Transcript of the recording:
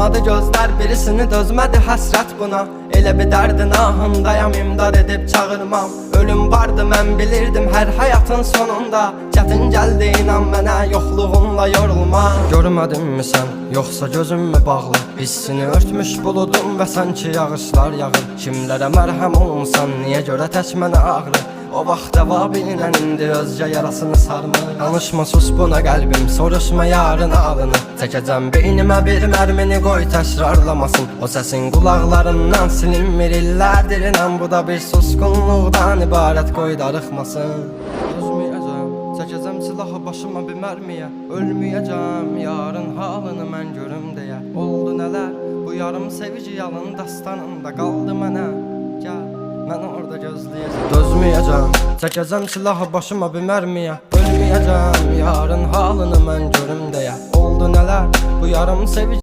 Doymadı gözler, birisini dözmədi həsrət buna. Elə bir dərdin ahındayam, imdad edib çağırmam. Ölüm vardı, mən bilirdim hər həyatın sonunda. Çətin gəldi, inan mənə, yoxluğunla yorulma. Görmədinmi sən, yoxsa gözüm mü bağlı? Hissini örtmüş buludum və sanki yağışlar yağır. Kimlərə mərhəm olunsan, niyə görə tək mənə ağrı? O vaxt cavabinlə indi özcə yarasını sarmır. Danışma, sus buna qəlbim, soruşma yarın alını. Çəkəcəm beynimə bir mərmini, qoy təkrarlamasın. O səsin qulaqlarından silinmir illərdir, inan bu da bir susqunluqdan ibarət, qoy darıxmasın. Özməyəcəm, çəkəcəm silahı başıma bir mərmiyə. Ölməyəcəm, yarın halını mən görüm deyə. Oldu nələr, bu yarım sevici yalın dastanında qaldı mənə. Gəl, mən orada gözləyəcəm. Dözməyəcəm, çəkəcəm silahı başıma bir mərmiyə. Ölməyəcəm, yarın halını mən görüm deyə. Oldu nələr, bu yarım sevici